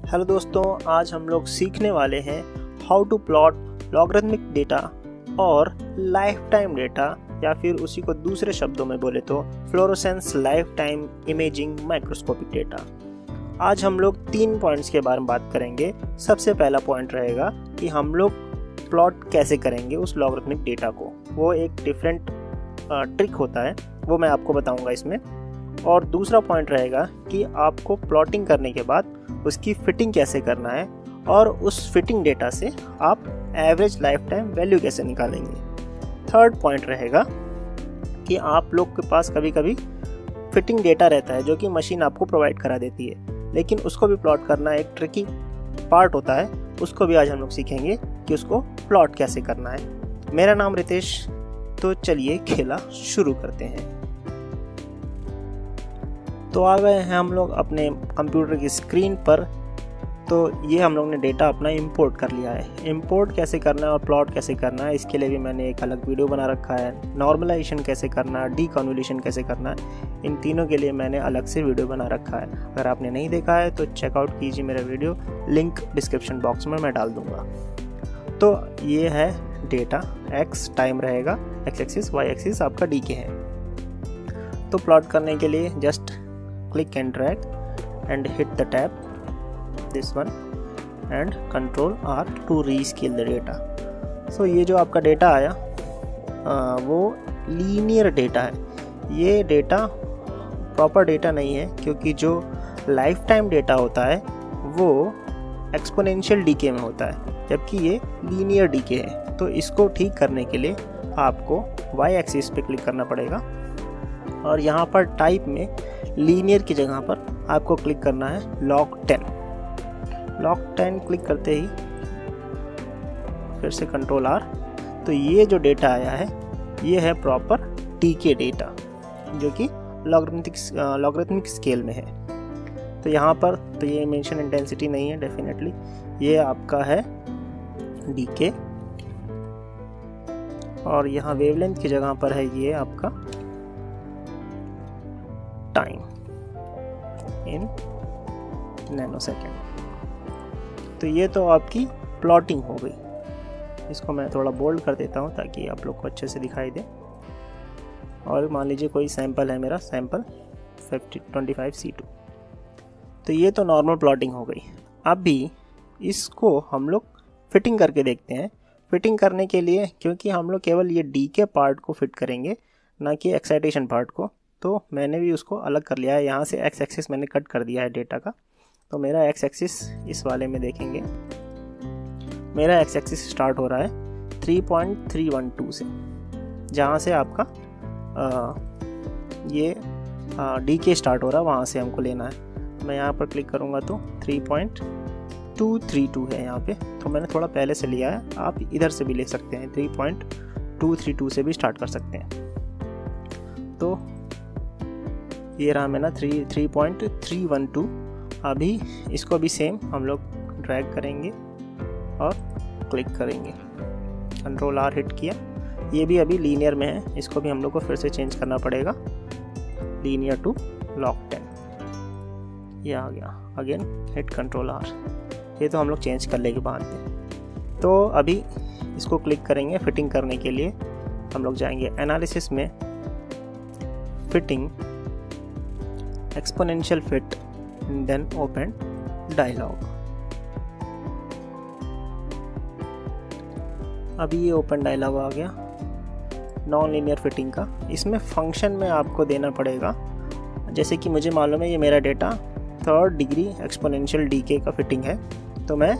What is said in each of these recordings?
Hello दोस्तों, आज हम लोग सीखने वाले हैं how to plot logarithmic data और लाइफ टाइम डेटा, या फिर उसी को दूसरे शब्दों में बोले तो fluorescence lifetime imaging microscopic data. आज हम लोग 3 पॉइंट्स के बारे में बात करेंगे। सबसे पहला पॉइंट रहेगा कि हम लोग प्लॉट कैसे करेंगे उस लॉगरिथमिक डेटा को। वो एक डिफरेंट ट्रिक होता है, वो मैं आपको बताऊंगा इसमें। और दूसरा पॉइंट रहेगा कि आपको प्लॉटिंग करने के बाद उसकी फिटिंग कैसे करना है और उस फिटिंग डेटा से आप एवरेज लाइफ टाइम वैल्यू कैसे निकालेंगे। थर्ड पॉइंट रहेगा कि आप लोग के पास कभी कभी फिटिंग डेटा रहता है जो कि मशीन आपको प्रोवाइड करा देती है, लेकिन उसको भी प्लॉट करना एक ट्रिकी पार्ट होता है। उसको भी आज हम लोग सीखेंगे कि उसको प्लॉट कैसे करना है। मेरा नाम रितेश, तो चलिए खेला शुरू करते हैं। तो आ गए हैं हम लोग अपने कंप्यूटर की स्क्रीन पर। तो ये हम लोग ने डेटा अपना इंपोर्ट कर लिया है। इंपोर्ट कैसे करना है और प्लॉट कैसे करना है, इसके लिए भी मैंने एक अलग वीडियो बना रखा है। नॉर्मलाइजेशन कैसे करना है, डीकन्वोल्यूशन कैसे करना है, इन तीनों के लिए मैंने अलग से वीडियो बना रखा है। अगर आपने नहीं देखा है तो चेकआउट कीजिए मेरा वीडियो, लिंक डिस्क्रिप्शन बॉक्स में मैं डाल दूँगा। तो ये है डेटा, एक्स टाइम रहेगा, एक्स एक्सिस, वाई एक्सिस आपका डीके है। तो प्लॉट करने के लिए just click and drag and hit the tab, this one, and Ctrl R to rescale the data. So ये जो आपका डेटा आया वो लीनियर डेटा है। ये डेटा प्रॉपर डेटा नहीं है, क्योंकि जो लाइफ टाइम डेटा होता है वो एक्सपोनेंशियल डीके में होता है, जबकि ये लीनियर डीके है। तो इसको ठीक करने के लिए आपको वाई एक्सिस पे क्लिक करना पड़ेगा और यहाँ पर टाइप में लीनियर की जगह पर आपको क्लिक करना है log 10। log 10 क्लिक करते ही फिर से Ctrl R। तो ये जो डेटा आया है ये है प्रॉपर डीके डेटा, जो कि लॉगरिथमिक स्केल में है। तो यहाँ पर तो ये मेंशन इंटेंसिटी नहीं है, डेफिनेटली ये आपका है डीके, और यहाँ वेवलेंथ की जगह पर है ये आपका टाइम इन नैनो सेकेंड। तो ये तो आपकी प्लॉटिंग हो गई। इसको मैं थोड़ा बोल्ड कर देता हूँ ताकि आप लोग को अच्छे से दिखाई दे। और मान लीजिए कोई सैंपल है, मेरा सैंपल 25C2। तो ये तो नॉर्मल प्लॉटिंग हो गई। अभी इसको हम लोग फिटिंग करके देखते हैं। फिटिंग करने के लिए, क्योंकि हम लोग केवल ये डीके पार्ट को फिट करेंगे, ना कि एक्साइटेशन पार्ट को, तो मैंने भी उसको अलग कर लिया है। यहाँ से एक्स एक्सिस मैंने कट कर दिया है डेटा का। तो मेरा एक्स एक्सिस इस वाले में देखेंगे, मेरा एक्स एक्सिस स्टार्ट हो रहा है 3.312 से, जहाँ से आपका ये डीके स्टार्ट हो रहा है, वहाँ से हमको लेना है। मैं यहाँ पर क्लिक करूँगा तो 3.232 है यहाँ पे। तो मैंने थोड़ा पहले से लिया है, आप इधर से भी ले सकते हैं, 3.232 से भी स्टार्ट कर सकते हैं। तो ये रहा मेरा 3.312। अभी इसको भी सेम हम लोग ड्रैग करेंगे और क्लिक करेंगे, Ctrl R हिट किया। ये भी अभी लीनियर में है, इसको भी हम लोग को फिर से चेंज करना पड़ेगा, लीनियर टू log 10। ये आ गया, अगेन हिट Ctrl R। ये तो हम लोग चेंज कर लेंगे बाद में। तो अभी इसको क्लिक करेंगे फिटिंग करने के लिए। हम लोग जाएंगे एनालिसिस में, fitting, exponential fit, then open dialog. अभी ये ओपन डायलॉग आ गया नॉन लीनियर फिटिंग का। इसमें फंक्शन में आपको देना पड़ेगा, जैसे कि मुझे मालूम है ये मेरा data 3rd degree exponential decay का फिटिंग है। तो मैं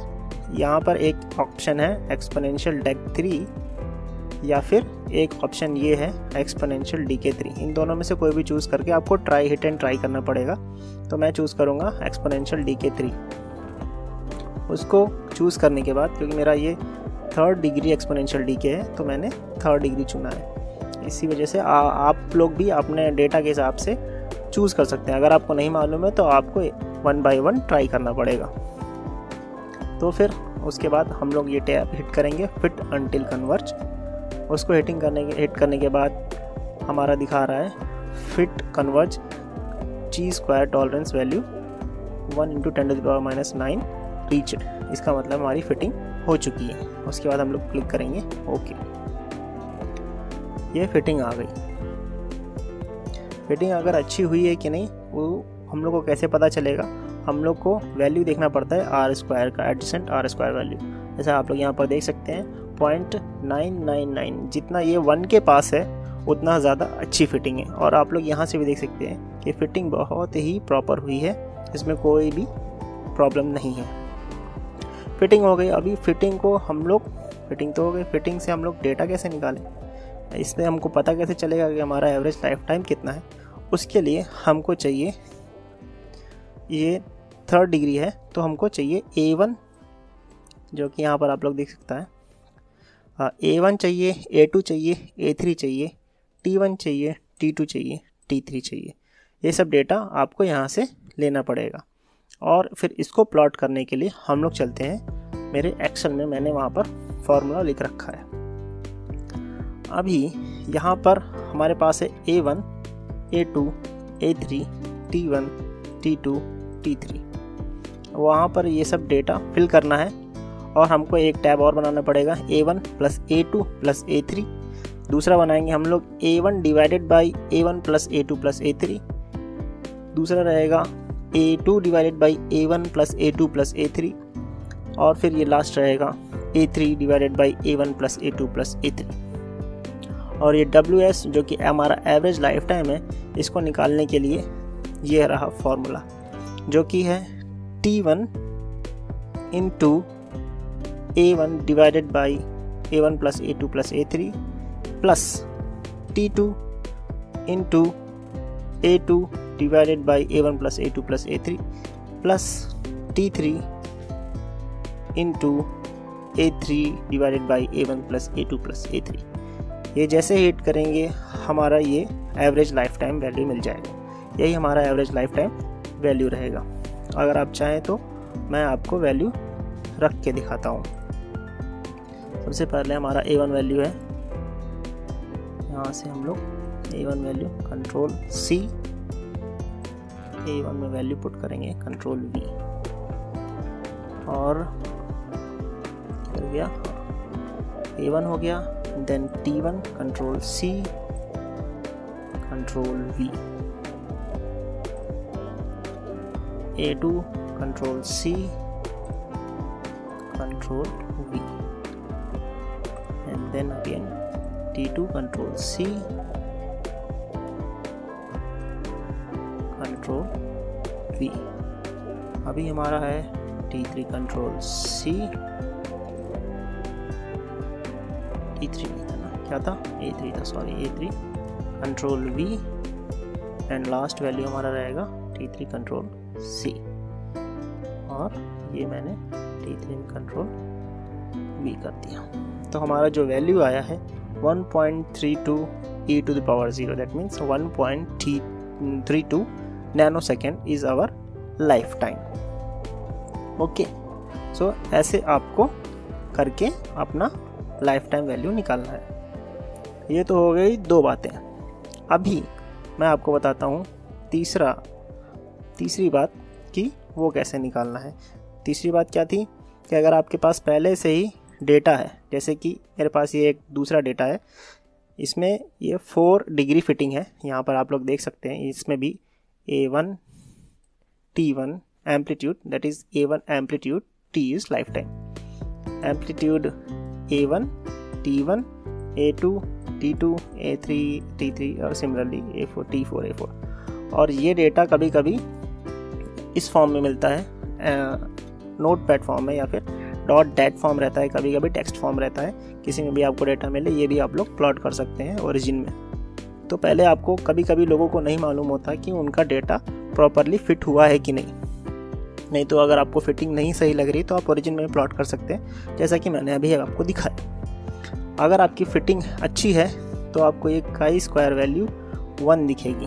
यहाँ पर एक ऑप्शन है एक्सपोनेंशियल डेक 3, या फिर एक ऑप्शन ये है एक्सपोनेंशियल डीके 3। इन दोनों में से कोई भी चूज़ करके आपको ट्राई हिट एंड ट्राई करना पड़ेगा। तो मैं चूज़ करूँगा एक्सपोनेंशियल डीके 3। उसको चूज़ करने के बाद, क्योंकि मेरा ये 3rd डिग्री एक्सपोनेंशियल डीके है, तो मैंने 3rd डिग्री चुना है। इसी वजह से आप लोग भी अपने डेटा के हिसाब से चूज़ कर सकते हैं। अगर आपको नहीं मालूम है तो आपको 1 by 1 ट्राई करना पड़ेगा। तो फिर उसके बाद हम लोग ये टैब हिट करेंगे, फिट अनटिल कन्वर्ज। उसको हिट करने के बाद हमारा दिखा रहा है फिट कन्वर्ज ची स्क्वायर टॉलरेंस वैल्यू 1 × 10⁻⁹ रीच्ड, इसका मतलब हमारी फिटिंग हो चुकी है। उसके बाद हम लोग क्लिक करेंगे ओके। ये फिटिंग आ गई। फिटिंग अगर अच्छी हुई है कि नहीं वो हम लोग को कैसे पता चलेगा? हम लोग को वैल्यू देखना पड़ता है R² का, एडजेसेंट R² वैल्यू। जैसा आप लोग यहाँ पर देख सकते हैं 0.999, जितना ये 1 के पास है उतना ज़्यादा अच्छी फिटिंग है। और आप लोग यहाँ से भी देख सकते हैं कि फिटिंग बहुत ही प्रॉपर हुई है, इसमें कोई भी प्रॉब्लम नहीं है। फिटिंग हो गई। अभी फिटिंग को हम लोग, फिटिंग तो हो गई, फिटिंग से हम लोग डेटा कैसे निकालें? इसमें हमको पता कैसे चलेगा कि हमारा एवरेज लाइफ टाइम कितना है? उसके लिए हमको चाहिए, ये 3rd डिग्री है तो हमको चाहिए A1, जो कि यहाँ पर आप लोग देख सकता है। A1 चाहिए, A2 चाहिए, A3 चाहिए, T1 चाहिए, T2 चाहिए, T3 चाहिए। ये सब डेटा आपको यहाँ से लेना पड़ेगा। और फिर इसको प्लॉट करने के लिए हम लोग चलते हैं मेरे एक्सेल में, मैंने वहाँ पर फॉर्मूला लिख रखा है। अभी यहाँ पर हमारे पास है A1, A2, A3, T1, T2, T3। वहाँ पर ये सब डेटा फिल करना है और हमको एक टैब और बनाना पड़ेगा, A1 + A2 + A3। दूसरा बनाएंगे हम लोग A1 / A1 + A2 + A3। दूसरा रहेगा A2 / A1 + A2 + A3। और फिर ये लास्ट रहेगा A3 / A1 + A2 + A3। और ये WS जो कि हमारा एवरेज लाइफ टाइम है, इसको निकालने के लिए ये रहा फॉर्मूला, जो कि है T1 × A1 / A1 + A2 + A3 plus T2 × A2 / A1 + A2 + A3 plus T3 × A3 / A1 + A2 + A3। ये जैसे हिट करेंगे हमारा ये एवरेज लाइफ टाइम वैल्यू मिल जाएगा। यही हमारा एवरेज लाइफ टाइम वैल्यू रहेगा। अगर आप चाहें तो मैं आपको वैल्यू रख के दिखाता हूँ। सबसे पहले हमारा A1 वैल्यू है, यहाँ से हम लोग A1 वैल्यू Ctrl+C, A1 में वैल्यू पुट करेंगे Ctrl+V, और हो गया A1 हो गया। Then T1 Ctrl+C, Ctrl+V, A2 Ctrl+C, Ctrl+V, and then again T2 Ctrl+C, Ctrl+V। अभी हमारा है T3 Ctrl+C, T3 नहीं था ना, क्या था? A3 था, sorry, A3 Ctrl+V, and last value हमारा रहेगा T3 Ctrl+C। और ये मैंने T3 में Ctrl+V कर दिया। तो हमारा जो वैल्यू आया है 1.32 e⁻0, that means 1.32 nanosecond is our life time. Okay, so ऐसे आपको करके अपना लाइफ टाइम वैल्यू निकालना है। ये तो हो गई 2 बातें। अभी मैं आपको बताता हूँ तीसरी बात कि वो कैसे निकालना है। तीसरी बात क्या थी कि अगर आपके पास पहले से ही डेटा है, जैसे कि मेरे पास ये एक दूसरा डेटा है, इसमें ये 4 डिग्री फिटिंग है। यहाँ पर आप लोग देख सकते हैं, इसमें भी A1 T1 amplitude, that is A1 amplitude, T is life time, amplitude A1 T1 A2 T2 A3 T3 और सिमिलरली A4 T4 A4। और ये डेटा कभी कभी इस फॉर्म में मिलता है, नोटपैड फॉर्म में, या फिर .dat फॉर्म रहता है, कभी कभी टेक्स्ट फॉर्म रहता है। किसी में भी आपको डेटा मिले, ये भी आप लोग प्लॉट कर सकते हैं ओरिजिन में। तो पहले आपको, कभी कभी लोगों को नहीं मालूम होता कि उनका डेटा प्रॉपरली फिट हुआ है कि नहीं तो अगर आपको फिटिंग नहीं सही लग रही तो आप ओरिजिन में प्लॉट कर सकते हैं, जैसा कि मैंने अभी आपको दिखाया। अगर आपकी फिटिंग अच्छी है तो आपको एक chi² वैल्यू 1 दिखेगी।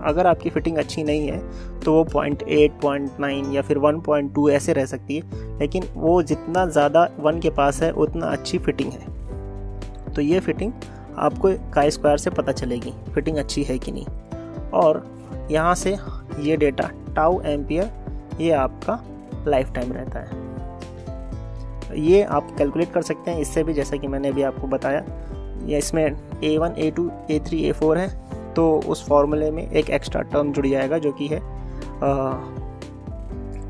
अगर आपकी फिटिंग अच्छी नहीं है तो वो 0.8, 0.9 या फिर 1.2 ऐसे रह सकती है, लेकिन वो जितना ज़्यादा 1 के पास है उतना अच्छी फिटिंग है। तो ये फिटिंग आपको chi² से पता चलेगी फिटिंग अच्छी है कि नहीं। और यहाँ से ये डेटा टाउ एम्पियर ये आपका लाइफ टाइम रहता है। ये आप कैलकुलेट कर सकते हैं इससे भी, जैसा कि मैंने अभी आपको बताया। ये इसमें A1, A2, A3, A4 है, तो उस फॉर्मूले में एक एक्स्ट्रा टर्म जुड़ जाएगा जो कि है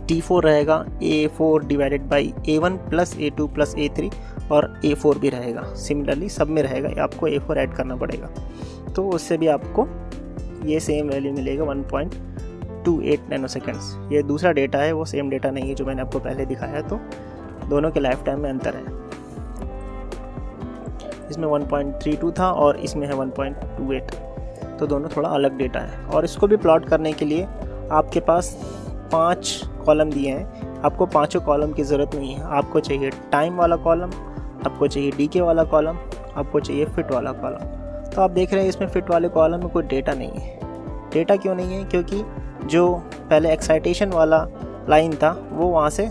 T4 रहेगा, A4 divided by A1 plus A2 plus A3 और A4 भी रहेगा। सिमिलरली सब में रहेगा, आपको A4 ऐड करना पड़ेगा, तो उससे भी आपको ये सेम वैल्यू मिलेगा 1.28 नैनोसेकंड्स। ये दूसरा डेटा है, वो सेम डेटा नहीं है जो मैंने आपको पहले दिखाया, तो दोनों के लाइफ टाइम में अंतर है। इसमें 1.32 था और इसमें है 1.28, तो दोनों थोड़ा अलग डेटा है। और इसको भी प्लॉट करने के लिए आपके पास 5 कॉलम दिए हैं, आपको पांचों कॉलम की ज़रूरत नहीं है। आपको चाहिए टाइम वाला कॉलम, आपको चाहिए डीके वाला कॉलम, आपको चाहिए फिट वाला कॉलम। तो आप देख रहे हैं इसमें फिट वाले कॉलम में कोई डेटा नहीं है। डेटा क्यों नहीं है? क्योंकि जो पहले एक्साइटेशन वाला लाइन था वो वहाँ से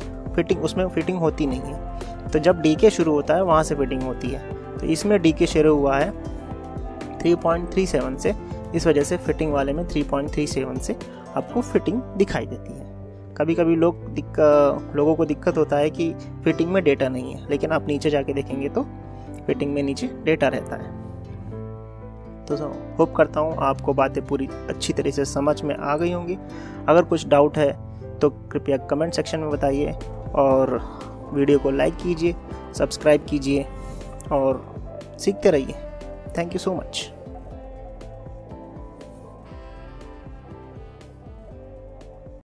उसमें फिटिंग होती नहीं है। तो जब डीके शुरू होता है वहाँ से फिटिंग होती है। तो इसमें डीके शुरू हुआ है 3.37 से, इस वजह से फिटिंग वाले में 3.37 से आपको फिटिंग दिखाई देती है। कभी कभी लोगों को दिक्कत होता है कि फिटिंग में डेटा नहीं है, लेकिन आप नीचे जाके देखेंगे तो फिटिंग में नीचे डेटा रहता है। तो होप करता हूँ आपको बातें पूरी अच्छी तरह से समझ में आ गई होंगी। अगर कुछ डाउट है तो कृपया कमेंट सेक्शन में बताइए, और वीडियो को लाइक कीजिए, सब्सक्राइब कीजिए और सीखते रहिए। Thank you so much.